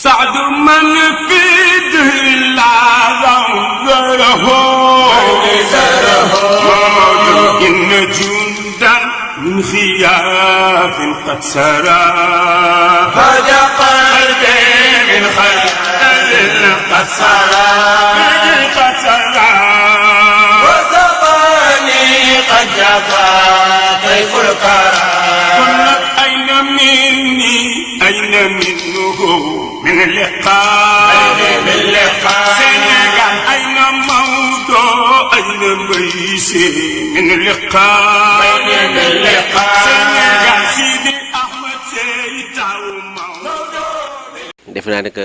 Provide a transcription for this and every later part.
سعد من في دهر زره إن جندا من خياف قد سرى هذا قلبي من خيال قد سرى وسقاني قد جفا طيف الكرى قلت أين مني أين منه من اللقاء سنغال أين موضوع أين ميسي من اللقاء سنغال سيدي أحمد سيدا def naa ne que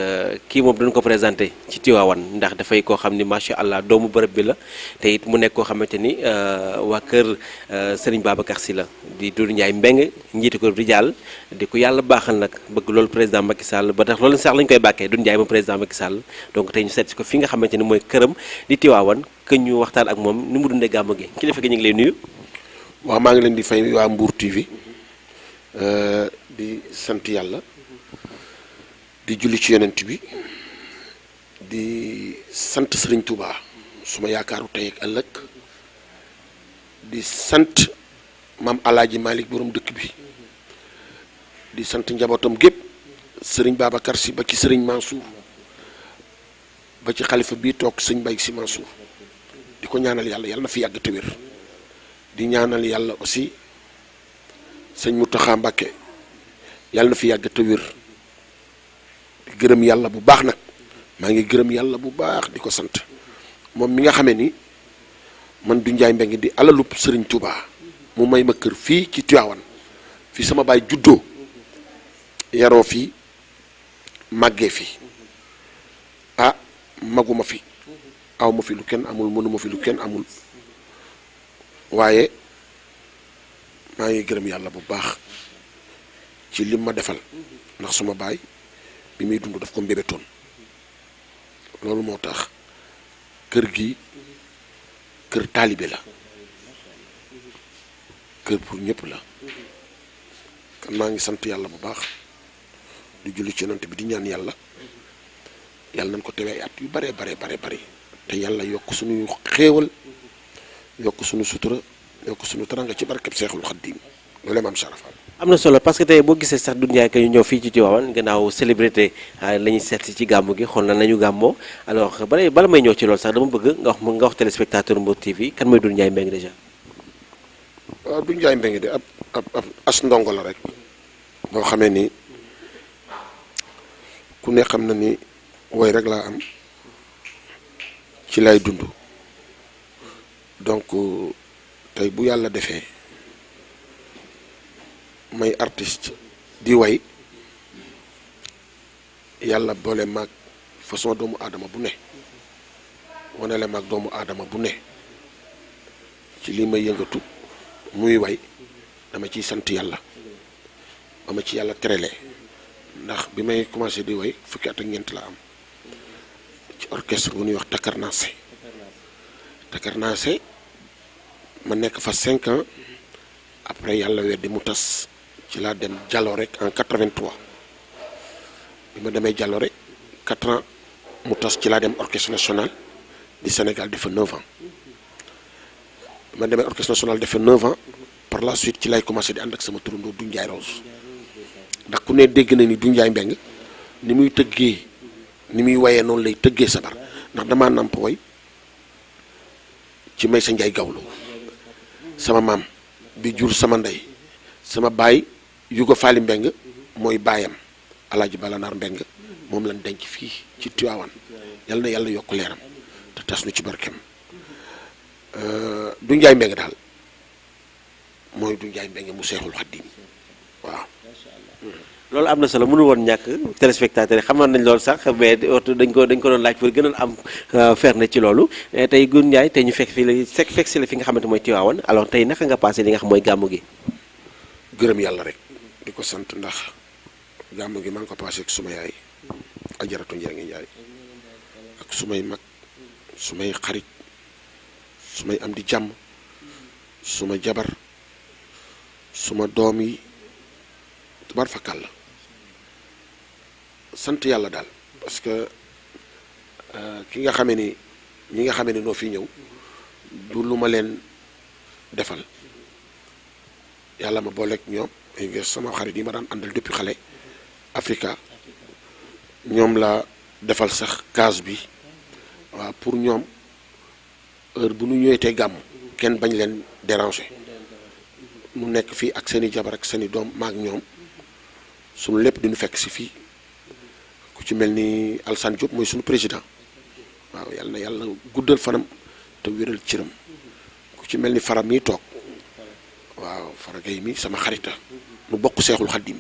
kii moom dañ ko présenté ci Tivaouane ndax dafay koo xam ni macha allah doomu bërëb bi la te it mu nekk koo xamante ni waa kër Serigne Babacar Sy la di Doudou Ndiaye Mbengue njiitu ko Rijal di ko yàlla baaxal nag bëgg loolu président Macky Sall ba tax loolu sax lañ koy bàkkee Doudou Ndiaye moom président Macky Sall donc tey ñu seet si ko fi nga xamante ni mooy këram di Tivaouane que ñu waxtaan ak moom ni mu dundee gàmmu gi kilifa gi ñu ngi lay nuyu. waaw maa ngi leen di fay waa Mbour TV di sant yàlla. di julli ci yonent bi di sant Serigne Touba suma yaakaaru tey ak ëllëg di sant maam Alaaji Malick borom dëkk bi di sant njabootam gépp Serigne Babacar Sy ba ci Serigne Mansour ba ci xalifa bii toog Serigne Mbaye Sy Mansour di ko ñaanal yàlla na fi yàgg te wér di ñaanal yàlla aussi Serigne Mountakha Mbacké yàlla na fi yàgg te wér gërëm yàlla bu baax nag maa ngi gërëm yàlla bu baax di ko sant moom mi nga xamee ni man Doudou Ndiaye Mbengue di alalub Serigne Touba mu may ma kër fii ci Tivaouane fii sama baay juddoo yaroo fii màggee fi ah maguma fi aw ma fi lu kenn amul mënuma fi lu kenn amul waaye maa ngi gërëm yàlla bu baax ci lim ma defal ndax suma baay bi muy dund daf ko mbébétoon loolu moo tax kër gi kër taalibe la kër pour ñëpp la kan maa ngi sant yàlla bu baax di julli ci yonent bi di ñaan yàlla nañ ko tewee at yu bare te yàlla yokk suñu xéewal yokk suñu sutura yokk suñu taranga ci barkeb Seexul Xaddiim loolu maam Sharafal am na solo parce que tey boo gisee sax Doudou Ndiaye que ñu ñëw fii ci Tivaouane gannaaw célébrité la ñuy seet ci gàmmu gi xool na nañu gàmmoo alors bala may ñëw ci loolu sax dama bëgg nga wax téléspectateur Mbour TV kan mooy Doudou Ndiaye Mbengue déjà. waaw Doudou Ndiaye Mbengue de ab as ndongo la rek boo xamee ni ku ne xam na ni woy rek laa am ci lay dund donc tey bu yàlla defee may artiste di way yàlla boole maag façon doomu aadama bu ne wanele maag doomu aadama bu ne ci lii may yëngatu muy way dama ciy sant yàlla ba ma ci yàlla terele ndax bi may commencé di way fukki at ak ñeent la am ci orchestre bu ñuy wax Takarnaase ma nekk fa 5 ans après yàlla weddi mu tas ci laa dem Jalo rek en 83 bi ma demee Jalo rek 4 ans mu tas ci laa dem orchestre national du Sénégal def fa 9 ans bi ma demee orchestre national def fa 9 ans par la suite ci lay commencé di ànd ak sama turandoo Doudou Ndiaye Rose ndax ku ne dégg na ni Doudou Ndiaye Mbengue ni muy tëggee ni muy wayee noonu lay tëggee sabar ndax damaa nàmp way ci may sa Ndiaye gawlo sama maam bi jur sama ndey sama baay Yugo Faali Mbengue mooy baayam Alaaji Balanaar Mbengue moom lañ denc fii ci Tivaouane yal na yàlla yokk leeram te tas nu ci barkeem Doudou Ndiaye Mbengue daal mooy Doudou Ndiaye Mbengue mu Seexul Xaddiim waaw. loolu am na solo mënu woon ñàkk téléspectateur yi xamoon nañ loolu sax mais dañ ko doon laaj pour gën a am ferne ci loolu tey Doudou Ndiaye tey ñu fekk si la fi nga xamante mooy Tivaouane alors tey naka nga passé li nga xam mooy gàmmu gi. gërëm yàlla rek di ko sant ndax gàmmu gi maa ngi ko passé ak suma yaay Ajaratu Njaangi Njaay ak sumay mag sumay xarit sumay am di jàmm suma jabar suma doom yi tubaar fakkal la sant yàlla daal parce que ki nga xamee ni ñi nga xamee ni noo fi ñëw du lu ma leen defal yàlla ma booleeg ñoom nga sama xarit yi ma daan àndal depuis xale Africa ñoom la defal sax gaz bi waaw pour ñoom heure bu nu ñëwetee gàmm kenn bañ leen déranger mu nekk fii ak seeni jabar ak seeni doom maak ñoom suñu lépp diñu fekk si fii ku ci mel ni Alassane Diop mooy suñu président waaw yàlla na yàlla guddal fanam te wéral cëram ku ci mel ni Fara mii toog waaw Fara Gueye mi sama xarita nu bokk Seexul Xaddim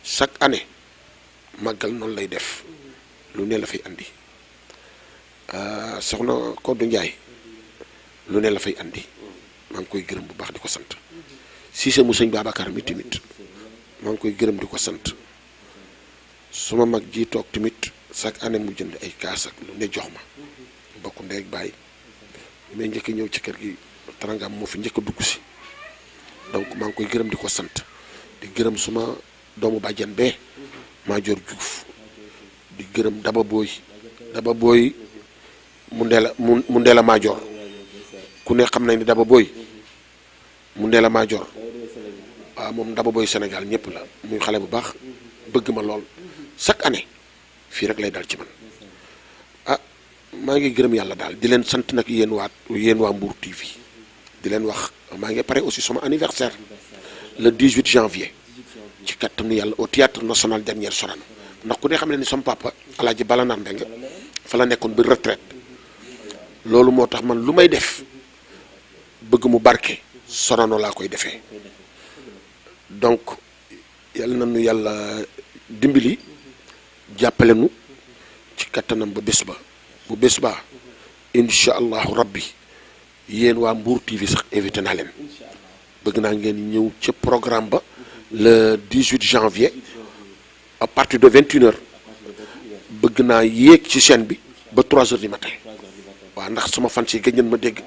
chaque année màggal noonu lay def lu ne la fay andi soxna Kodou Ndiaye lu ne la fay andi maa ngi koy gërëm bu baax di ko sant Cissé mu sëñ Babacar mi tamit maa ngi koy gërëm di ko sant suma mag ji toog tamit chaque année mu jënd ay kaas ak lu ne jox ma bokk ndey ak baay may njëkk ñëw ci kër gi tarangam moo fi njëkk a dugg si donc maa ngi koy gërëm di ko sant di gërëm suma doomu bàjjan bee Maajoor Juuf di gërëm Daba Booy mu ndeela Maajoor ku ne xam nañ ni Daba Booy mu ndeela Maajoor waaw moom Daba Booy Sénégal ñëpp la muy xale bu baax bëgg ma lool chaque année fii rek lay dal ci man maa ngi gërëm yàlla daal di leen sant nag yéen waa Mbour TV di leen wax maa ngi pare aussi sama anniversaire le 18 janvier ci kattanu yàlla au théâtre national Dernière Sorano ndax ku ne xam ne ni sama papa Alaaji Balanar Mbengue fa la nekkoon ba retraite loolu moo tax man lu may def bëgg mu barke Sorano laa koy defee donc yàlla na nu yàlla dimbali jàppale nu ci kattanam ba bés ba bu bés ba incha allahu rabbi yéen waa Mbour TV sax invité naa leen bëgg naa ngeen ñëw ca programme ba le 18 janvier à partir de 21h bëgg naa yéeg ci chaîne bi ba 3h du matin waaw ndax sama fan si gëj ngeen ma dégg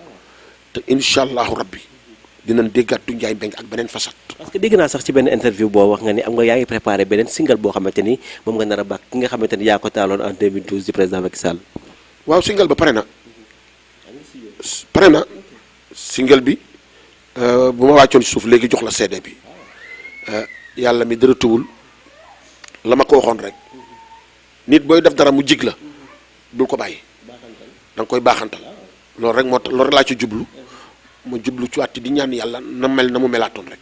te incha allahu rabbi dinañ déggaat du Ndiaye Mbengue ak beneen façade. parce que dégg naa sax ci benn interview boo wax nga ni am nga yaa ngi préparé beneen single boo xamante ni moom nga nar a bàkk ki nga xamante ni yaa ko taaloon en 2012 di président Macky Sall. waaw single ba pare na single bi bu ma wàccoon ci suuf léegi jox la CD bi yàlla mi dara tuwul la ma ko waxoon rek nit booy def dara mu jig la bul ko bàyyi da nga koy baaxantal loolu rek moo tax loolu rek laa ci jublu ma jublu ci wàtti di ñaan yàlla na mel na mu melaatoon rek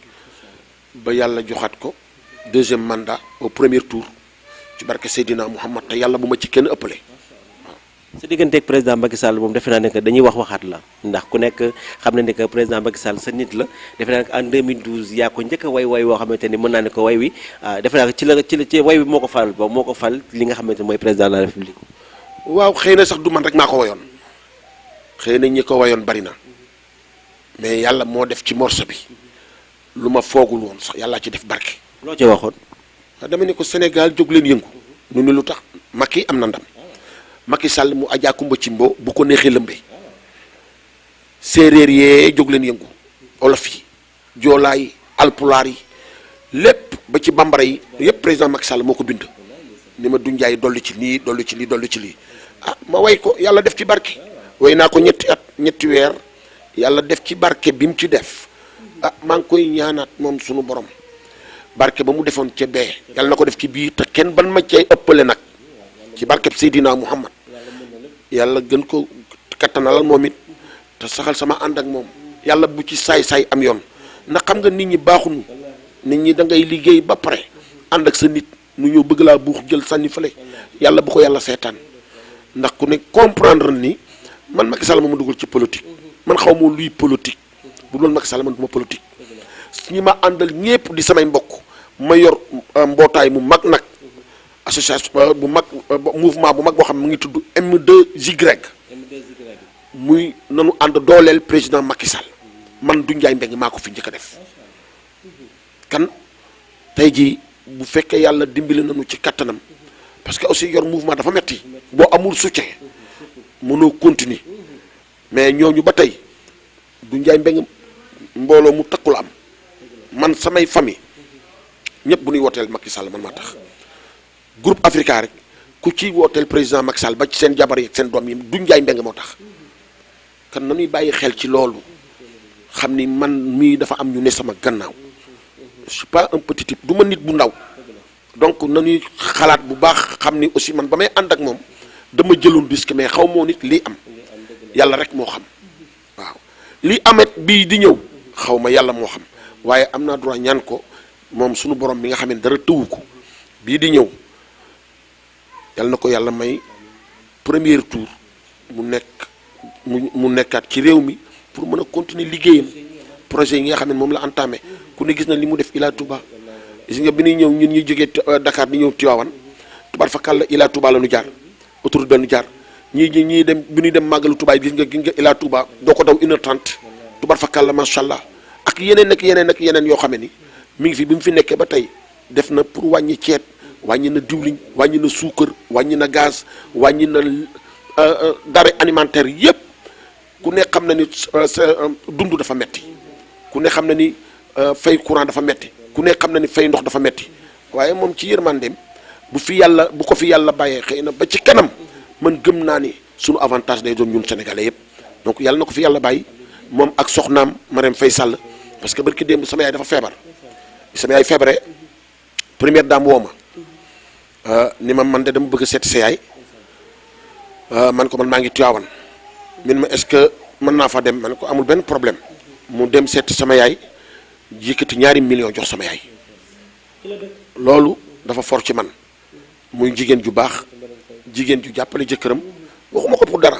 ba yàlla joxaat ko deuxième mandat au premier tour ci barke Seydina Mouhamad te yàlla bu ma ci kenn ëppale. sa digganteeg président Macky Sall moom defe naa ne que dañuy waxaat la ndax ku nekk xam na ne que président Macky Sall sa nit la defe naa ne en 2012 yaa ko njëkk a way woo xamante ni mën naa ne ko way wi defe naa ci way wi moo ko fal li nga xamante ni mooy président de la république. waaw xëy na sax du man rek maa ko wayoon xëy na ñi ko wayoon bari na mais yàlla moo def ci morceau bi lu ma foogul woon sax yàllaa ci def barke. loo ci waxoon. dama ne ko Sénégal jóg leen yëngu nu ni lu tax Macky am na ndam. Macky Sall mu ajaa kumba ci mbo bu ko neexee lëmbe séeréer yee jóg leen yëngu olof yi joolaa yi alpulaar yi lépp ba ci bambara yi yépp président Macky Sall moo ko bind ni ma du njaay dolli ci lii dolli ci lii dolli ci lii ma way ko yàlla def ci barke way naa ko ñetti weer yàlla def ci barke bi mu ci def maa ngi koy ñaanaat moom sunu borom barke ba mu defoon ca bee yàlla na ko def ci biir te kenn ban ma cay ëppale nag ci barkeb Seydina Muhammad yàlla gën ko kattanalal moom it te saxal sama ànd ak moom yàlla bu ci saay-saay am yoon ndax xam nga nit ñi baaxuñu nit ñi da ngay liggéey ba pare ànd ak sa nit nu ñëw bëgg laa buux jël sànni fële yàlla bu ko yàlla seetaan ndax ku ne comprendre ni man Macky Sall ma dugal ci politique man xaw ma luy politique bu doon Macky Sall man duma politique ñi ma àndal ñépp di samay mbokk ma yor mbootaay mu mag nag association bu mag mouvement bu mag boo xam ne mu ngi tudd M2Y muy nanu ànd dooleel président Macky Sall man du Ndiaye Mbengue maa ko fi njëkk a def kan tey jii bu fekkee yàlla dimbali nañu ci kattanam parce que aussi yor mouvement dafa metti boo amul soutien mënoo continuer mais ñooñu ba tey du Ndiaye Mbengue mbooloo mu takku la am man samay famille ñëpp bu ñuy wooteel Macky Sall man maa tax groupe Africa rek ku ci wooteel président Macky Sall ba ci seen jabar yi ak seen doom yi du njaay mbeng moo tax kan nañuy bàyyi xel ci loolu xam ni man mii dafa am ñu ne sama gannaaw je suis pas un petit type du ma nit bu ndaw donc nañuy xalaat bu baax xam ni aussi man ba may ànd ak moom dama jëloon risque mais xaw moo nit lii am yàlla rek moo xam waaw lii amet bii di ñëw xaw ma yàlla moo xam waaye am naa droit ñaan ko moom suñu borom bi nga xam ne dara tëwu ko bii di ñëw yàlla na ko yàlla may premier tour mu nekkaat ci réew mi pour mën a continuer liggéeyam projet yi nga xam ne moom la entamé ku ne gis na li mu def Ila Touba gis nga bi ñuy ñëw ñun ñuy jógee Dakar di ñëw Tivaouane tubaar fa kàlla Ila Touba la ñu jaar autoroute benn jaar ñii dem bi ñuy dem màggalu Touba gis nga Ila Touba doo ko daw 1h30 tubaar fa kàlla macha allah ak yeneen yoo xam ne ni mi ngi fi bi mu fi nekkee ba tey def na pour wàññi ceeb wàññi na diwliñ wàññi na suukar wàññi na gaz wàññi na denrées alimentaires yépp ku ne xam na ni dund dafa metti ku ne xam na ni fay courant dafa metti ku ne xam na ni fay ndox dafa metti waaye moom ci yërmandeem bu ko fi yàlla bàyyee xëy na ba ci kanam man gëm naa ni sunu avantage day doon ñun sénégalais yépp donc yàlla na ko fi yàlla bàyyi moom ak soxnaam Marème Faye Sall parce que barki démb sama yaay dafa feebar sama yaay feebaree première dame woo ma ni ma man de dama bëgg a seeti sa yaay man ko man maa ngi Tivaouane min ma est-ce que mën naa fa dem man ko amul benn problème mu dem seeti sama yaay yëkkati $2 millions jox sama yaay loolu dafa for ci man muy jigéen ju baax jigéen ju jàppale jëkkëram waxuma ko pour dara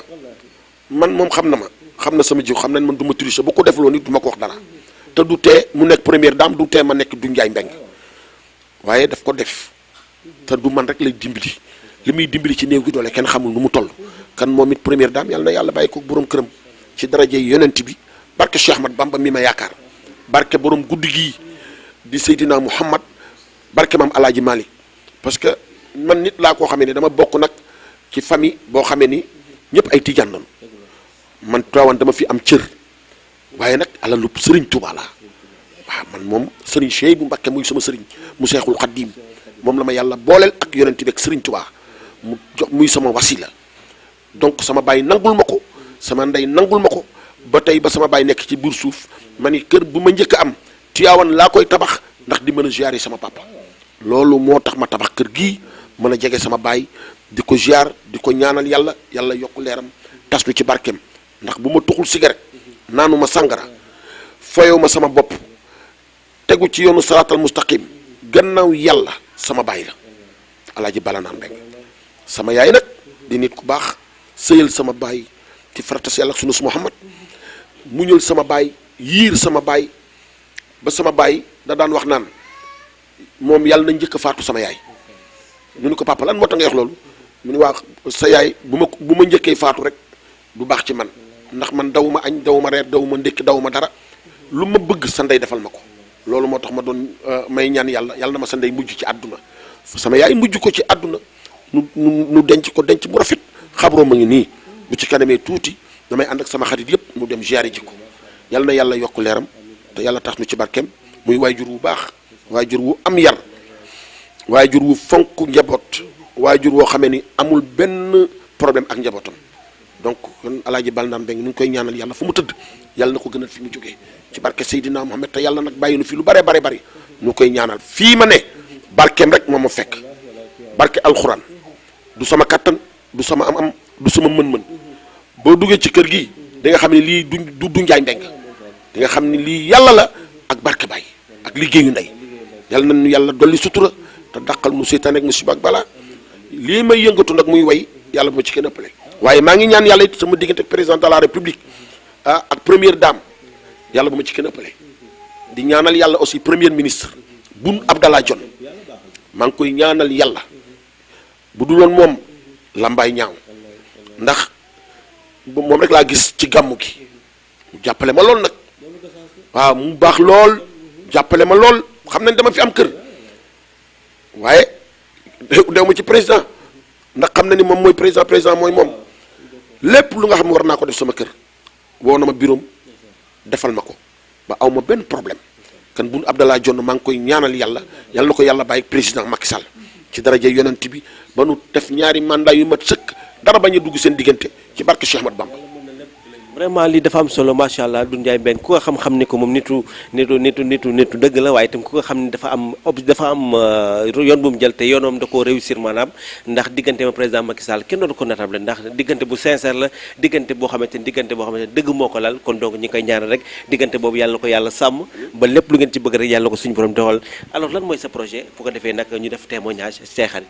man moom xam na ma xam na sama jiw xam nañ man du ma tricher bu ko defloo nit du ma ko wax dara te du tee mu nekk première dame du tee ma nekk du njaay mbeng waaye daf ko def te du man rek lay dimbali li muy dimbali ci néew gi doole kenn xamul nu mu toll kan moom it première dame yàlla na yàlla bàyyi ko borom këram ci daraje yonent bi barke Cheikh Ahmad Bamba mi ma yaakaar barke borom guddi gii di Seydina Muhammad barke maam Alaaji Malik parce que man nit laa koo xamee ni dama bokk nag ci famille boo xamee ni ñëpp ay tijaan lañu man Tiwaawan dama fi am cër waaye nag alalu Serigne Touba laa waaw man moom Serigne Cheikh bu Mbakke muy sama Serigne mu Seexul Xaddiim moom la ma yàlla booleel ak yonent bi ak Serigne Touba mu jox muy sama wasila donc sama baay nangul ma ko sama ndey nangul ma ko ba tey ba sama baay nekk ci biir suuf ma ni kër bu ma njëkk a am Tiwaawan laa koy tabax ndax di mën a ziyaare sama papa loolu moo tax ma tabax kër gii mën a jege sama baay di ko ziyaar di ko ñaanal yàlla yàlla yokk leeram tas lu ci barkeem ndax bu ma tuxul cigarette naanu ma sàngara foyewu ma sama bopp tegu ci yoonu salaatal mustaqim gannaaw yàlla sama baay la alaaji bala naan mbeng sama yaay nag di nit ku baax sëyal sama baay ci faratas yàlla ak sunus Muhammad muñal sama baay yiir sama baay ba sama baay da daan wax naan moom yàlla na njëkk a faatu sama yaay ñu ni ko papa lan moo tax nga wax loolu mu ni waa sa yaay bu ma njëkkee faatu rek du baax ci man ndax man daw ma añ daw ma reer daw ma ndékki daw ma dara lu ma bëgg sa ndey defal ma ko loolu moo tax ma doon may ñaan yàlla na ma sa ndey mujj ci àdduna sama yaay mujj ko ci àdduna nu denc ko denc bu rafet xabroo ma ngi nii bu ci kanamee tuuti damay ànd ak sama xarit yëpp nu dem ziyaare ji ko yàlla na yàlla yokk leeram te yàlla tax nu ci barkeem muy waajur wu baax waajur wu am yar waajur wu fonk njaboot waajur woo xamee ni amul benn problème ak njabootam donc kon alaaji Balnaan Mbeng nu ngi koy ñaanal yàlla fu mu tëdd yàlla na ko gënal fi mu jógee ci barke Seydina Muhammad te yàlla nag bàyyi nu fi lu bare nu koy ñaanal fii ma ne barkeem rek moo ma fekk barke alxuraan du sama kattan du sama am du sama mën-mën boo duggee ci kër gi da nga xam ne lii du njaay mbeng di nga xam ne lii yàlla la ak barke baay ak liggéeyu ndey yàlla nañu yàlla dolli sutura te dàqal nu seytaan ak musiba ak balaa lii may yëngatu nag muy way yàlla bu ma ci kenn ëppale waaye maa ngi ñaan yàlla it sama diggante président de la république ak première dame yàlla bu ma ci kenn ëppale di ñaanal yàlla aussi premier ministre Boun Abdallah Dionne maa ngi koy ñaanal yàlla bu duloon moom lambaay ñaaw ndax moom rek laa gis ci gàmmu gi mu jàppale ma lool nag waaw mu baax lool jàppale ma lool xam nañ dama fi am kër waaye dew ma ci président ndax xam na ni moom mooy président mooy moom lépp lu nga xam ne war naa ko def sama kër woo na ma bureau defal ma ko ba aw ma benn problème kan Boun Abdallah Dionne maa ngi koy ñaanal yàlla na ko yàlla bàyyi président Macky Sall ci daraja yonent bi ba nu def ñaari mandat yu mat sëkk dara bañ a dugg seen diggante ci barke Cheikh Ahmad Bamba. vraiment lii dafa am solo macha allah Doudou Ndiaye Mbengue ku ko xam-xam ni ko moom nitu dëgg la waaye itam ku ko xam ni dafa am yoon bu mu jël te yoonam da koo réussir maanaam ndax diggante ma président Macky Sall kenn dootu ko natable ndax diggante bu sincère la diggante boo xamante ni dëgg moo ko lal kon donc ñi koy ñaanal rek diggante boobu yàlla na ko yàlla sàmm ba lépp lu ngeen ci bëgg rek yàlla na ko suñu borom doxal alors lan mooy sa projet bu ko defee nag ñu def témoignage say xarit.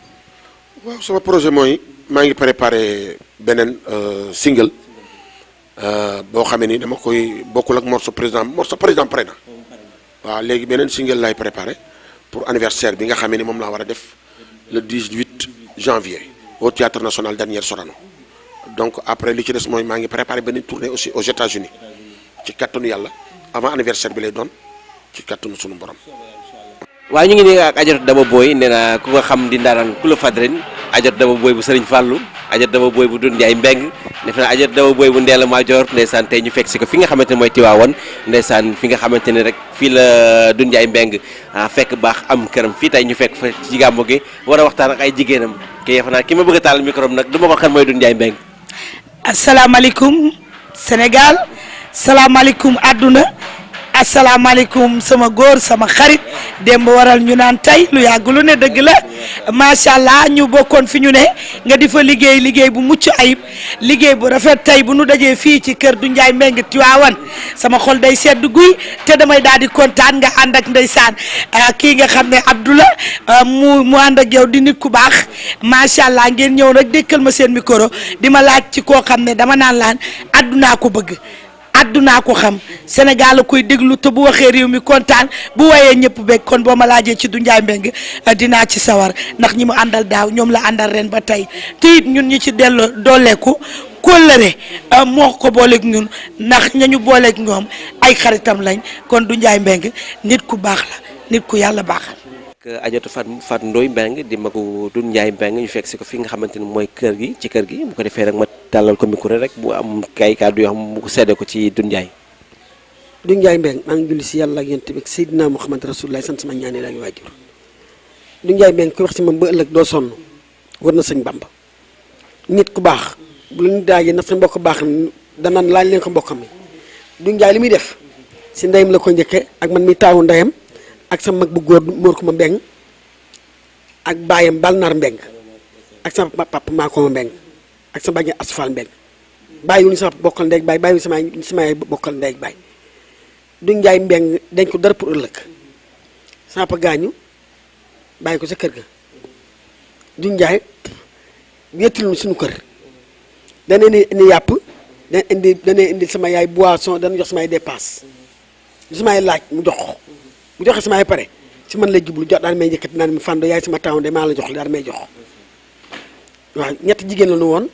waaw sama projet mooy maa ngi préparé beneen single. boo xamee ni dama koy bokkul ak morceau président pare na waaw léegi beneen single lay préparé pour anniversaire bi nga xamee ni moom laa war a def le 18 janvier au théâtre national Daniel Sorano donc après li ci des mooy maa ngi préparé beneen tournée aussi aux États-Unis ci kattanu yàlla avant anniversaire bi lay doon ci kattanu sunu borom. waaye ñu ngi nii ak Adjaratou Daba Boye nee na ku ko xam di ndaaraan ku la fadrin Adjaratou Daba Boye bu Serigne Fallou Adjaratou Daba Boye bu Doudou Ndiaye Mbengue defe naa Adjaratou Daba Boye bu Ndella Madior ndeysaan tey ñu fekk si ko fi nga xamante ne mooy Tiwaawan ndeysaan fi nga xamante ne rek fii la Doudou Ndiaye Mbengue fekk baax am këram fii tey ñu fekk fa ci gàmmu gi war a waxtaan ak ay jigéenam kii defe naa ki ma bëgg a taal micro nag du ma ko xam mooy Doudou Ndiaye Mbengue. asalaamaaleykum Sénégal salaamaaleykum àdduna asalaamaaleykum sama góor sama xarit démb waral ñu naan tey lu yàgg lu ne dëgg la macha allah ñu bokkoon fi ñu ne nga di fa liggéey bu mucc ayib liggéey bu rafet tey bu nu dajee fii ci kër Doudou Ndiaye Mbengue Tiwaawan sama xol day sedd guy te damay daal di kontaan nga ànd ak ndeysaan kii nga xam ne Abdoula mu ànd ak yow di nit ku baax macha allah ngeen ñëw rek dékkal ma seen micro di ma laaj ci koo xam ne dama naan laan àddunaa ko bëgg. àddunaa ko xam Sénégal la koy déglu te bu waxee réew mi kontaan bu woyee ñëpp beeg kon boo ma laajee ci Doudou Ndiaye Mbengue dinaa ci sawar ndax ñi mu àndal daaw ñoom la àndal ren ba tey te it ñun ñi ci dooleeku kóllëre moo ko booleeg ñun ndax ñañu booleeg ñoom ay xaritam lañ kon Doudou Ndiaye Mbengue nit ku baax la nit ku yàlla baaxal. Adjaratou Fatou Ndoye Mbengue di magu Doudou Ndiaye Mbengue ñu fekk si ko fi nga xamante ni mooy kër gi ci kër gi bu ko defee rek ma tàllal ko micro rek bu am kay kàddu yoo xam mu ko seede ko ci Doudou Ndiaye. Doudou Ndiaye Mbengue maa ngi julli si yàlla ak yonent bi ak Seydina Muhammad Rasulullah sant sama ñaanee la ñu waajur Doudou Ndiaye Mbengue koy wax ci moom ba ëllëg doo sonn war na sëñ Bamba nit ku baax bu la ñu daajee na sa mbokk baax danaan laaj leen ko mbokkam mi Doudou Ndiaye li muy def si ndeyam la ko njëkkee ak man mi taawu ndeyam ak sama mag bu góor Mor Kuma Mbengue ak baayam Balnar Mbengue ak sama papa Makoma Mbengue ak sama bàjjen Asfal Mbengue bàyyiwuñu sama bokkal ndey ak baay bàyyiwuñu sama bokkal ndey ak baay Doudou Ndiaye Mbengue dañ ko dara pour ëllëg sama papa gaañu bàyyi ko sa kër ga Doudou Ndiaye wéetul suñu kër dana indi yàpp dana indi sama yaay boisson dana jox sama yaay dépasse sama yaay laaj mu jox ko bu joxe sama yaay pare si man lay jublu jox daal may njëkkati naan mi fàndo yaay sama taw de maa la jox daal may jox waaw ñetti jigéen la ñu woon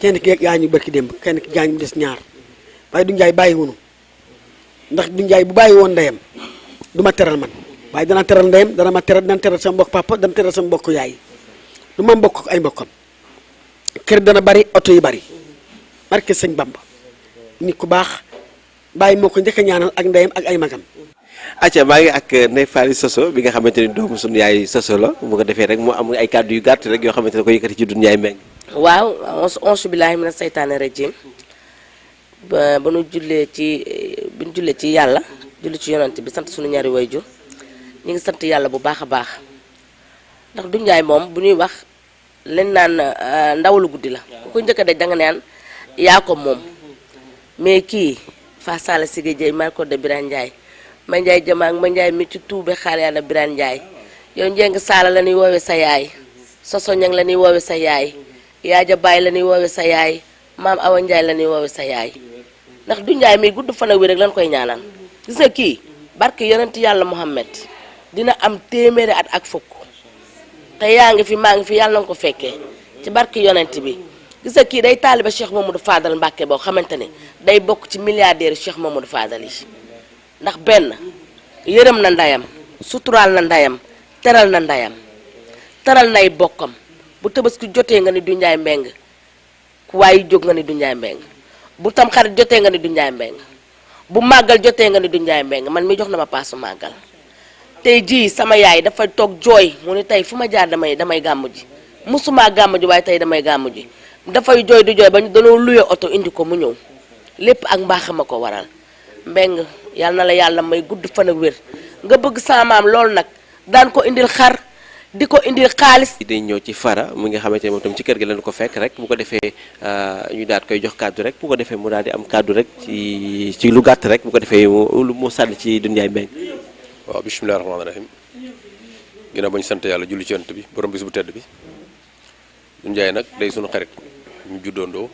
kenn ki gaañu barki démb kenn ki gaañu des ñaar waaye Doudou Ndiaye bàyyi wunu ndax Doudou Ndiaye bu bàyyi woon ndeyam du ma teral man waaye dana teral ndeyam dana ma teral dana teral sama mbokk papa dana teral sama mbokk yaay du ma mbokk ay mbokkam kër dana bari oto yi bari barke sëñ Bamba nit ku baax bàyyi moo ko njëkk a ñaanal ak ndeyam ak ay magam. acca maa ngi ak Ndeye Faly Soso bi nga xamante ni doomu sunu yaay Soso la bu ko defee rek mu am ay kàddu yu gàtt rek yoo xamante ne ko yëkkati ci Doudou Ndiaye Mbengue. waaw onsu billaahi mina seytaane rajim ba nu jullee ci yàlla julli ci yonent bi sant sunu ñaari wayjur ñu ngi sant yàlla bu baax a baax ndax Doudou Ndiaye moom bu ñuy wax leen naan ndawalu guddi la ku ko njëkk a daj danga naan yaa ko moom mais kii fa sala sige jey marko de Birane Ndiaye ma Ndiaye jamaak ma Ndiaye mi ci tuube xaar yàlla Birane Ndiaye yow njeng saala la ñuy woowe sa yaay Soso ñang la ñuy woowe sa yaay yaaja baay la ñuy woowe sa yaay maam Awa Ndiaye la ñuy woowe sa yaay ndax Doudou Ndiaye mi gudd fan ak wér rek lañ koy ñaanal gis nga kii barke yonent yàlla Muhammad dina am téeméeri at ak fukk te yaa ngi fi maa ngi fi yàlla na ko fekkee ci barke yonent bi gis nga kii day taaliba Cheikh Mamadou Fadal Mbàkke boo xamante ne day bokk ci milliardaire Cheikh Mamadou Fadal yi ndax benn yërëm na ndayam suturaal na ndayam teral na ndayam teral nay bokkam bu Tabaski jotee nga ni Doudou Ndiaye Mbengue ku waaye jóg nga ni Doudou Ndiaye Mbengue bu tam xarit jotee nga ni Doudou Ndiaye Mbengue bu màggal jotee nga ni Doudou Ndiaye Mbengue man mi jox na ma paasu màggal tey jii sama yaay dafa toog jooy mu ne tey fu ma jaar damay gàmmu ji musuma gàmmu ji waaye tey damay gàmmu ji dafay jooy di jooy ba ñu dañoo luye oto indi ko mu ñëw lépp ak mbaaxam a ko waral Mbeng yal na la yàlla may gudd fan ak wér nga bëgg sama maam loolu nag daan ko indil xar di ko indil xaalis. day ñëw ci Fara mu nga xamante ne moom tam ci kër gi lañu ko fekk rek bu ko defee ñu daal koy jox kàddu rek bu ko defee mu daal di am kàddu rek ci lu gàtt rek bu ko defee mu sànni ci Doudou Ndiaye Mbengue. waaw bisimilah rahmaani rahim ginnaaw ba ñu sant yàlla julli ci yonent bi borom bis bu tedd bi Doudou Ndiaye nag day sunu xarit ñu juddoondoo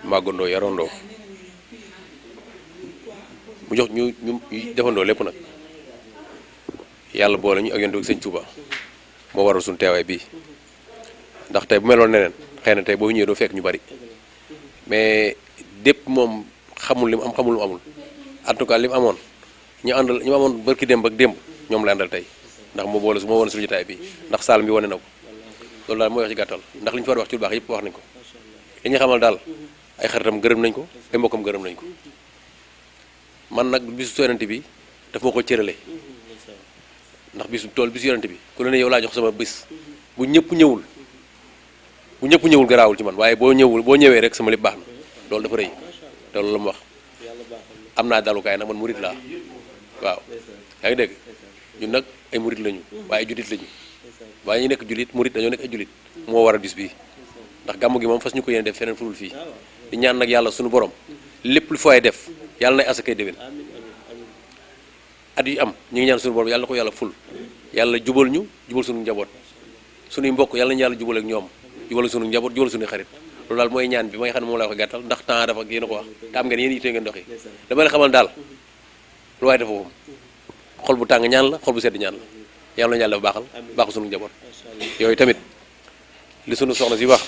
màggandoo yarandoo mu jox ñu defandoo lépp nag yàlla boole ñu ak yonent bi ak sëñ Touba moo waral suñu teewaay bii ndax tey bu meloon neneen xëy na tey boo ñëwee doo fekk ñu bari mais dépp moom xamul li mu am xamul lu mu amul en tout cas li mu amoon ñu amoon barki démb ak démb ñoom la àndal tey ndax moo boole moo wane suñu jotaay bii ndax saal bi wane na ko loolu daal mooy wax ci gàttal ndax li ñu fa war wax ci lu baax yëpp wax nañ ko li ñu xamal daal ay xaritam gërëm nañ ko ay mbokkam gërëm nañ ko man nag bisu yonent bi daf ma ko cërale ndax bisu tool bisu yonent bi ku ne yow laa jox sama bis bu ñëpp ñëwul garaawul ci man waaye boo ñëwee rek sama lépp baax na loolu dafa rëy te loolu la mu wax am naa dalukaay nag man murit laa waaw yaa ngi dégg ñun nag ay murit lañu waaye ay julit lañu waaye ñu nekk julit murit dañoo nekk ay julit moo waral bis bii ndax gàmmu gi moom fas ñu ko yéene def feneen fudul fii di ñaan nag yàlla suñu borom lépp lu fay def yàlla nay asakay déwén at yu am ñu ngi ñaan suñu borom yàlla na ko yàlla ful yàlla jubal suñu njaboot suñuy mbokk yàlla nañu yàlla jubal ak ñoom jubal suñu njaboot jubal suñuy xarit loolu daal mooy ñaan bi ma nga xam ne moom laa ko gàttal ndax temps dafa yéen a ko wax te am ngeen yéen yitte ngeen doxi dama la xamal daal lu waaye dafa moom xol bu tàng ñaan la xol bu sedd ñaan la yàlla nañu yàlla dafa baaxal suñu njaboot yooyu tamit li suñu soxna si wax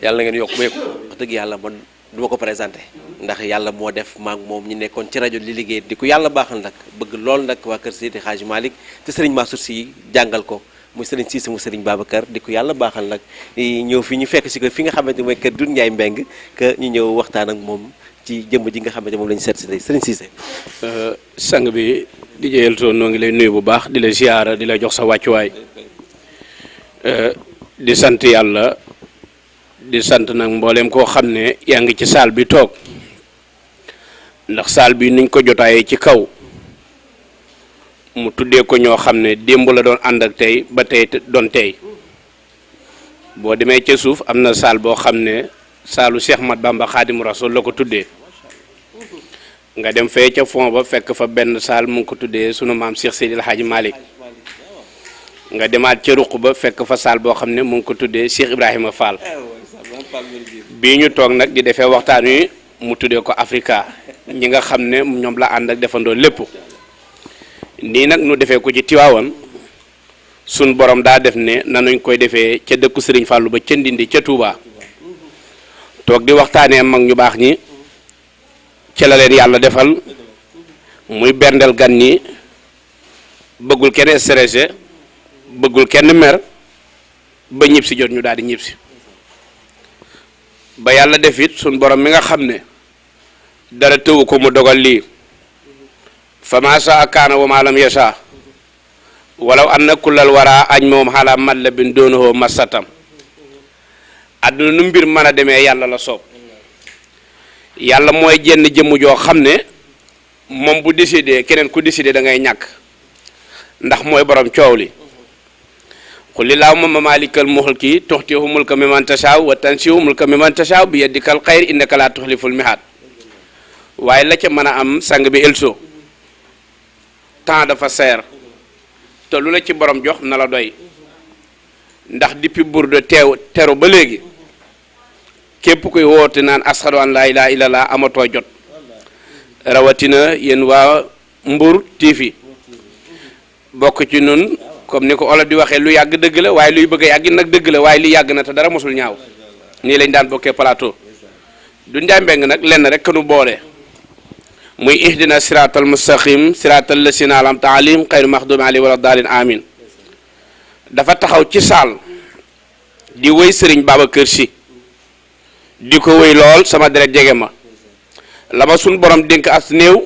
yàlla na ngeen yokk ba yëg wax dëgg yàlla man du ma ko présenté ndax yàlla moo def maak moom ñu nekkoon ci rajo li liggéey di ko yàlla baaxal nag bëgg lool nag waa kër Seydi Hadji Malick te Serigne Mansour Sy jàngal ko muy Serigne Cissé mu Serigne Babacar di ko yàlla baaxal nag ñëw fi ñu fekk si ko fi nga xamante mooy kër Doudou Ndiaye Mbengue que ñu ñëw waxtaan ak moom ci jëmm ji nga xamante moom la ñu seet si tey Serigne Cissé. sang bi di jëyal toon noo ngi lay nuyu bu baax di la ziyaara di la jox sa wàccuwaay di sant yàlla di sant nag mbooleem koo xam ne yaa ngi ci saal bi toog ndax saal bi niñ ko jotaayee ci kaw mu tuddee ko ñoo xam ne démb la doon ànd ak tey ba tey doon tey boo demee ca suuf am na saal boo xam ne saalu Cheikh Mat Bamba Xaadimu Rasuul la ko tuddee nga dem fee ca fond ba fekk fa benn saal mu ngi ko tuddee sunu maam Cheikh Seydil Hadji Malick nga demaat ca ruq ba fekk fa saal boo xam ne mu ngi ko tuddee Cheikh Ibrahima Fall bii ñu toog nag di defee waxtaan wi mu tuddee ko Africa ñi nga xam ne ñoom la ànd ak defandoo lépp nii nag nu defee ko ci Tiwaawan sun borom daa def ne nanuñ koy defee ca dëkku Sëriñ Fàllu ba ca Ndindi ca Touba toog di waxtaanee mag ñu baax ñi ca la leen yàlla defal muy berndel gan ñi bëggul kenn stressé bëggul kenn mer ba ñib si jot ñu daal di ñib si ba yàlla def it sun borom mi nga xam ne dara tëwu ko mu dogal lii fa maa saa kaana wa maa lam yasha walaw anna kullal wara añ moom xalaa mat la bin doonahoo masatam àdduna nu mbir mën a demee yàlla la soob yàlla mooy jenn jëmm joo xam ne moom bu décidé keneen ku décidé da ngay ñàkk ndax mooy borom coow li qul lillaahumma maalikal mulki tu'til mulka mimman tashaa wa tanzi'ul mulka mimman tashaa bi yadikal xayr innaka laa tuxliful mihaad waaye la ca mën a am sang bi elso temps dafa seer te lu la ci borom jox na la doy ndax depuis Bourde teru ba léegi képp koy woote naan ashadu an laa ilaaha illallaah amatoo jot rawatina yéen waa Mbour TV bokk ci nun comme ni ko olof di waxee lu yàgg dëgg la waaye luy bëgg a yàgg nag dëgg la waaye li yàgg na te dara mosul ñaaw nii lañ daan bokkee plateau Doudou Ndiaye Mbengue nag lenn rek nu boole muy ihdina siraatal mustaqim siraatal lasina an'amta alayhim xayri maxduubi alayhim wala daalin amin dafa taxaw ci saal di wëy sëriñ Babacar Sy di ko wëy lool sama deret jege ma la ma suñ borom dénk as néew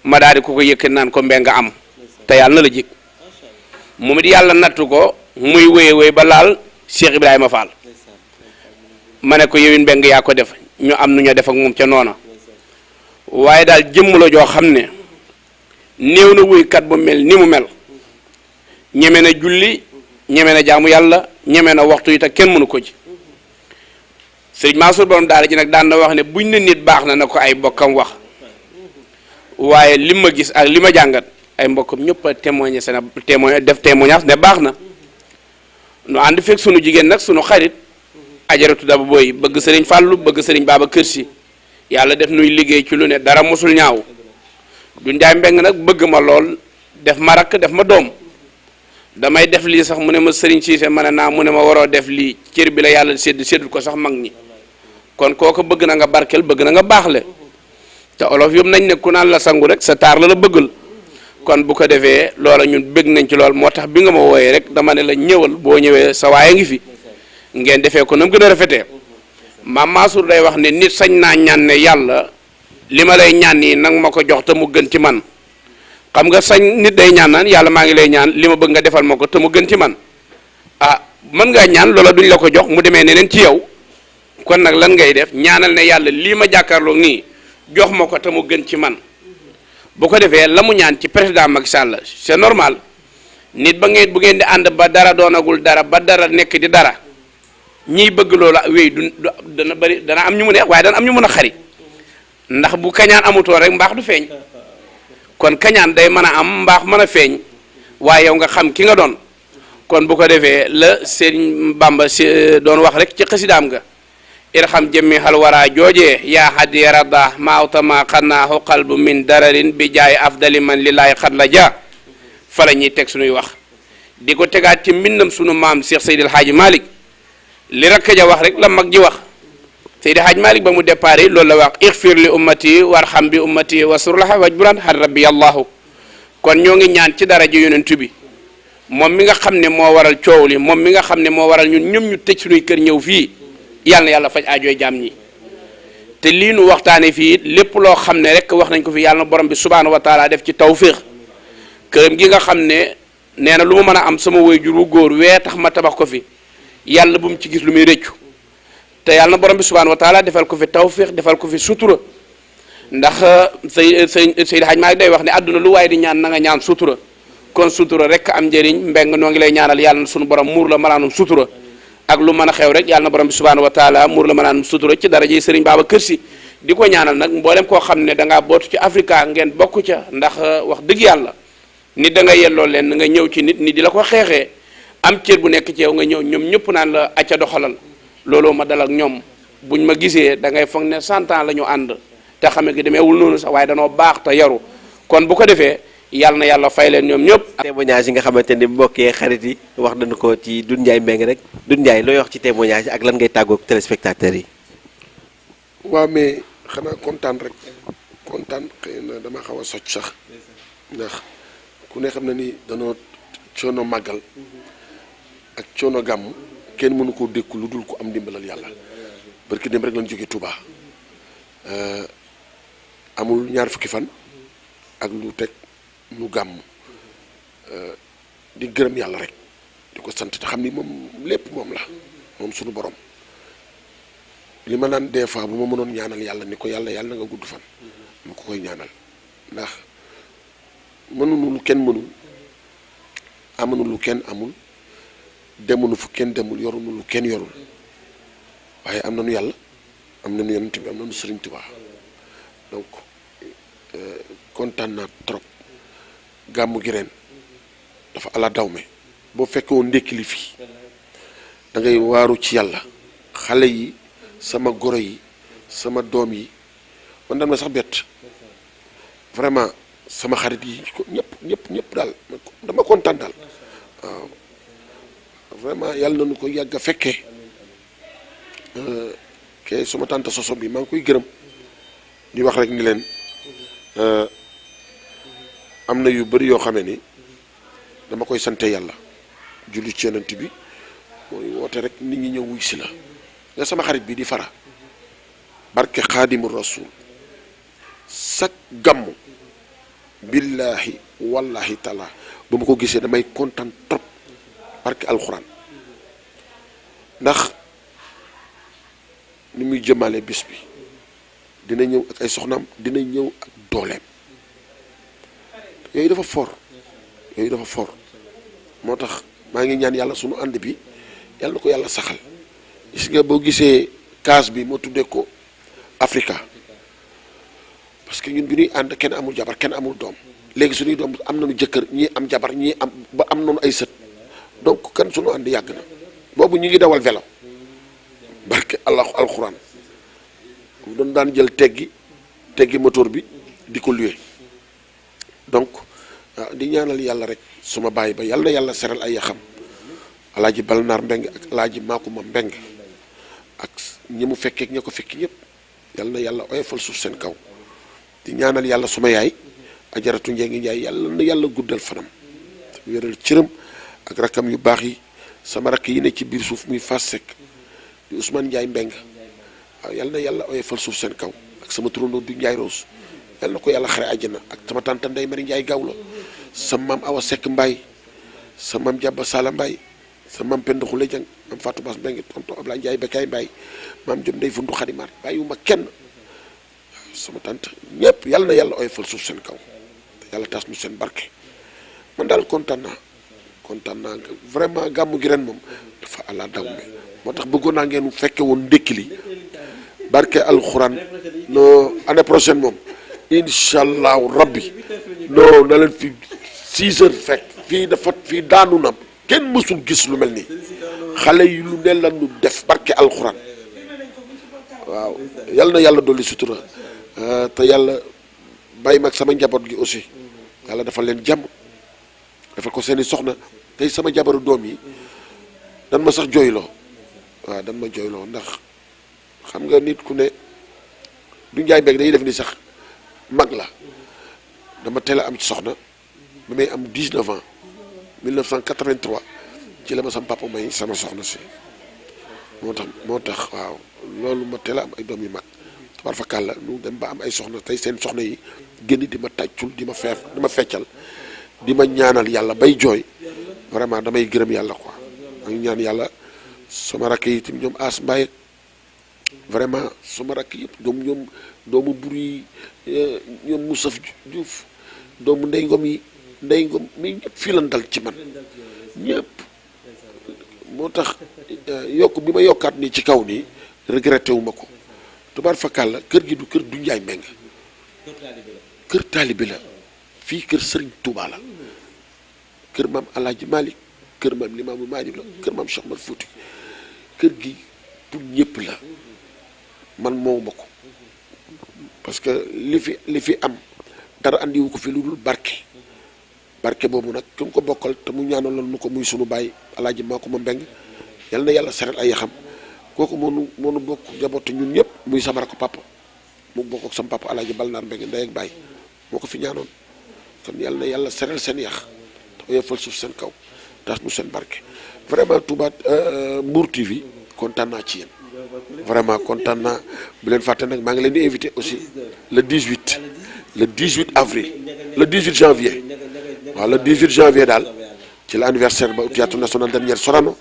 ma daal di ko yëkkat naan ko Mbengue am te yàlla na la jig moom it yàlla nattu ko muy wéy ba laal Cheikh Ibrahima Fall ma ne ko yowin mbeng yaa ko def ñu am nu ñoo def ak moom ca noona waaye daal jëmm la joo xam ne néew na wuykat bu mel ni mu mel ñeme na julli ñeme na jaamu yàlla ñeme na waxtu yi te kenn mënu ko ci sëriñ Mansour borom daara ji nag daan na wax ne buñ ne nit baax na ko ay bokkam wax waaye li ma gis ak li ma jàngat ay mbokkam ñëpp a témoigné seen def témoignage ne baax na nu ànd fekk sunu jigéen nag sunu xarit ajaratu daba booy bëgg sëriñ Fàllu bëgg sëriñ Babacar Si yàlla def nuy liggéey ci lu ne dara mosul ñaaw du njaay mbeng nag bëgg ma lool def ma rakk def ma doom damay def lii sax mu ne ma sëriñ Siise ma ne naa mu ne ma waroo def lii cër bi la yàlla séddul ko sax mag ñi kon kooku bëgg na nga barkel bëgg na nga baaxle te olof yëpp nañ ne ku naan la sangu rek sa taar la bëggal kon bu ko defee loola ñun bëgg nañ ci lool moo tax bi nga ma wooyee rek dama ne la ñëwal boo ñëwee sa waaye ngi fi ngeen defee ko nam gën a rafetee maam Mansour day wax ne nit sañ naa ñaan ne yàlla li ma lay ñaan nii nag ma ko jox te mu gën ci man xam nga sañ nit day ñaan naan yàlla maa ngi lay ñaan li ma bëgg nga defal ma ko te mu gën ci man ah mën ngaa ñaan loola duñ la ko jox mu demee neneen ci yow kon nag lan ngay def ñaanal ne yàlla lii ma jàkkaarloo nii jox ma ko te mu gën ci man bu ko defee la mu ñaan ci président Macky Sall c'est normal nit ba ngeen bu ngeen di ànd ba dara doonagul dara ba dara nekk di dara ñiy bëgg loola wéy du dana bari dana am ñu mu neex waaye dana am ñu mën a xari ndax bu kañaan amutoo rek mbaax du feeñ kon kañaan day mën a am mbaax mën a feeñ waaye yow nga xam ki nga doon kon bu ko defee la Sëriñ Bamba si doon wax rek ci xasidaam nga irham jëmmi xal waraa joojee yaa hadi rada maawtama xannaahu qalbu min dararin bi jaay afdali man lillahi xat la ja fa la ñuy teg suñuy wax di ko tegaat ci mbindam sunu maam Cheikh Seydil Hadji Malick li rakk ja wax rek la mag ji wax Seydil Hadji Malick ba mu départ loolu la wax ixfir li ummati warham bi ummati wasurlaha wajburan har rabbi allahu kon ñoo ngi ñaan ci dara ji yonent bi moom mi nga xam ne moo waral coow li moom mi nga xam ne moo waral ñun ñoom ñu tëj suñuy kër ñëw fii yàlla na yàlla faj aajooy jaam ñi te lii nu waxtaane fii it lépp loo xam ne rek wax nañ ko fi yàlla na borom bi subhaanahu wa taala def ci tawfiix këram gi nga xam ne nee na lu ma mën a am sama waajur wu góor wee tax ma tabax ko fi yàlla bu mu ci gis lu muy rëccu te yàlla na borom bi subhaanahu wa taala defal ko fi tawfiix defal ko fi sutura ndax Seydi Hadj Malick day wax ne àdduna lu waaye di ñaan na nga ñaan sutura kon sutura rek am njëriñ mbeng noo ngi lay ñaanal yàlla na sunu borom muur la malaanum sutura ak lu mën a xew rek yàlla na borom bi subhaanahu wa taala muur la malaanum sutura ci daraja yi Sëriñ Babacar Si di ko ñaanal nag mboolem koo xam ne da ngaa bootu ci Afrika ngeen bokk ca ndax wax dëgg yàlla nit da nga yelloo leen nga ñëw ci nit di la ko xeexee am cër bu nekk ci yow nga ñëw ñoom ñëpp naan la acca doxalal looloo ma dal ak ñoom buñ ma gisee da ngay foog ne 100 ans la ñu ànd te xame gi demeewul noonu sax waaye danoo baax te yaru kon bu ko defee yàlla na yàlla fay leen ñoom ñëpp. témoignage yi nga xamante ni mbokkee xarit yi wax nañu ko ci Doudou Ndiaye Mbengue rek Doudou Ndiaye looy wax ci témoignage yi ak lan ngay tàggoog téléspectateurs yi. waaw mais xanaa kontaan rek kontaan xëy na dama xaw a socc sax ndax ku ne xam na ni danoo coono màggal ak coono gàmm kenn mënu koo dékku lu dul ko am ndimbalal yàlla barki dem rek lañ jóge Touba amul ñaar fukki fan ak lu teg nu gàmm di gërëm yàlla rek di ko sant te xam ni moom lépp moom la moom suñu borom li ma naan des fois bu ma mënoon ñaanal yàlla ni ko yàlla na nga gudd fan mu ko koy ñaanal ndax mënuñu lu kenn mënul amuñu lu kenn amul demuñu fu kenn demul yoruñu lu kenn yorul waaye am nañu yàlla am nañu yonent bi am nañu Sëriñ Tuubaa donc kontaan naa trop gàmmu gi ren dafa ala dawme boo fekkee woon ndékki li fii da ngay waaru ci yàlla xale yi sama goro yi sama doom yi man dam na sax bett vraiment sama xarit yi ñëpp daal dama kontaan daal waaw vraiment yàlla nañu ko yàgg a fekkee ke suma tante soso bi maa ngi koy gërëm di wax rek ni leen am na yu bari yoo xamee ni dama koy sante yàlla julli ci yonent bi mooy woote rek nit ñi ñëw wuy si la nga sama xarit bi di fara barke xaadimu rasul sak gàmmu billaahi wallahi taala ba ma ko gisee damay kontaan trop barke alxuraan ndax ni muy jëmale bis bi dina ñëw ak ay soxnaam dina ñëw ak dooleem yooyu dafa fort moo tax maa ngi ñaan yàlla sunu ànd bi yàlla na ko yàlla saxal gis nga boo gisee kaas bi moo tuddee ko Africa parce que ñun bi ñuy ànd kenn amul jabar kenn amul doom léegi suñuy doom am nañu jëkkër ñii am jabar ñii am ba am nañu ay sët donc kan sunu ànd yàgg na boobu ñu ngi dawal vélo barke alxuraan mu doon daan jël teggi moteur bi di ko luwe donc di ñaanal yàlla rek suma baay ba yàlla na yàlla seral ay yaxam alaaji Balnaar Mbeng ak alaaji Maakuma Mbeng ak ñi mu fekkee ak ña ko fekki ñëpp yàlla na yàlla oyofal suuf seen kaw di ñaanal yàlla suma yaay ajaratu Njengi Njaay yàlla na yàlla guddal fanam wéral cëram ak rakkam yu baax yi sama rakk yi ne ci biir suuf muy Fass Seck di Ousmane Njaay Mbeng waaw yàlla na yàlla oyofal suuf seen kaw ak sama turandoo du Njaay Roos yàlla na ko yàlla xare àjjana ak sama tante Ndey Mari Njaay Gawlo sa maam Awa Seck Mbaay sa maam Jàbba Sala Mbaay sa maam Penda Xule Jang maam Fatou Bass Mbeng tonton Ablaye Njaay Bekkaay Mbaay maam Jom Ndey Fundu Xadimaat bàyyiwuma kenn sama tante ñëpp yàlla na yàlla oyofal suuf seen kaw yàlla taas nu seen barke man daal kontaan naa vraiment gàmmu gi ren moom dafa àlla daw me moo tax bëggoon naa ngeen fekke woon ndékki li barke alxuraan no année prochaine moom incha allahu rabbi non na leen fi 6 heures fekk fii daanu na kenn mësul gis lu mel nii xale yi lu ne la nu def barke alxuraan waaw yal na yàlla dolli sutura te yàlla bàyyi mag sama njaboot gi aussi yàlla dafa leen jàmm dafa ko seeni soxna tey sama jabaru doom yi dan ma sax jooyloo waaw dan ma jooyloo ndax xam nga nit ku ne du njaay mbéeg dañuy def ni sax mag la dama teel a am ci soxna ba may am 19 ans 1983 ci la ma sama papa may sama soxna si moo tax waaw loolu ma teel a am ay doom yu mag tabar fa kàlla nu dem ba am ay soxna tey seen soxna yi génn di ma tàccul di ma feccal di ma ñaanal yàlla bay jooy vraiment damay gërëm yàlla quoi ma ngi ñaan yàlla sama rakk yi tamit ñoom As Mbaye vraiment sama rakk yëpp ñoom doomu bur yi ñoom Moussa Diouf doomu Ndey Ngom yi Ndey Ngom mais ñëpp fii lan dal ci man ñëpp moo tax yokk bi ma yokkaat nii ci kaw nii regretté wu ma ko tubaar fakal la kër gi du kër du Njaay Mbeng kër taalibe la fii kër Sëriñ Tuubaa la kër maam Alaaji Malik kër maam Limaamu Maalik la kër maam Cheikh Omar Fouti kër gi pour ñëpp la man moomuma ko parce que li fi am dara andiwu ko fi lu dul barke boobu nag ki mu ko bokkal te mu ñaanaloon nu ko muy sunu baay Alaaji Maakuma Mbeng yal na yàlla seral ay yaxam kooku moo nu bokk jaboote ñun ñëpp muy sama rakk papa mu bokk ak sama papa Alaaji Balnaar Mbeng ndey ak baay moo ko fi ñaanoon kon yal na yàlla seral seen yax te oyofal suuf seen kaw taas nu seen barke vraiment Touba Mbour TV kontaan naa ci yéen vraiment kontaan naa bu leen fàtte nag maa ngi leen di invité aussi le 18 avril le 18 janvier waaw le 18 janvier daal ci la anniversaire ba théâtre national Daniel Sorano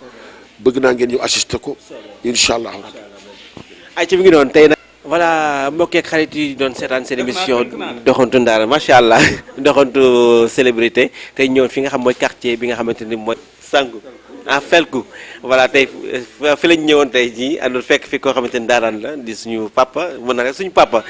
bëgg naa ngeen ñu assister ko incha allah. ay ci mi ngi doon tey nag. voilà mbokk ak xarit yi doon seetaan seen émission doxantu Ndar macha allah doxantu célébrité tey ñëwoon fi nga xam mooy quartier bi nga xamante ni mooy Sangu Felku voilà tey fi lañ ñëwoon tey jii àndul fekk fi koo xamante ni daaraan la di suñu papa mën na rek suñu papa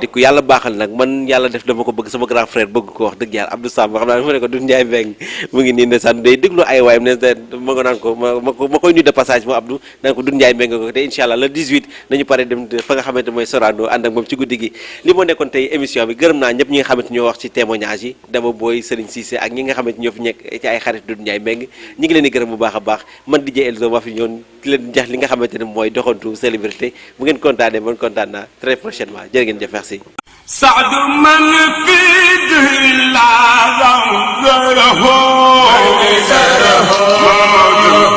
di ko yàlla baaxal nag man yàlla def dama ko bëgg sama grand frère bëgg ko wax dëgg yàlla Abdou Samb xam naa dafa ne ko du Njaay Mbeng mu ngi nii ndeysaan day déglu ay waayam ne ma nga naan ko ma koy nuyu de passage mo Abdou naan ko du Njaay Mbeng ko te incha allah le 18 nañu pare dem fa nga xamante mooy Sorano ànd ak moom ci guddi gi li moo nekkoon tey émission bi gërëm naa ñëpp ñi nga xamante ñoo wax ci témoignage yi dama booy Serigne Cissé ak ñi nga xamante ñoo fi nekk ci ay xarit du Njaay Mbeng ñi ngi leen di gërëm bu baax a baax man DJ Elzo ma fi ñoon ki leen jax li nga xamante ne mooy doxantu célébrité bu ngeen kontaanee man kontaan naa très prochainement jërë ngeen jëf merci سعد من في دهر لا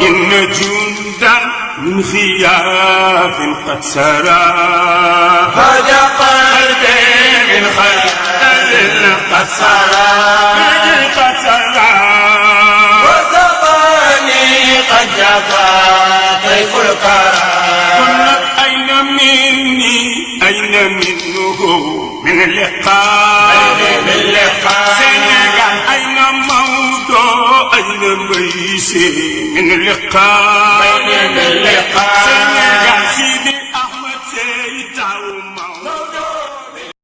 إن جندا من خياف قد سرى هدى قلبي من خيال قد سرى جفا طيف الكرى أين مني أين منه من اللقاء سنغال أين موضوع أين ميسي من اللقاء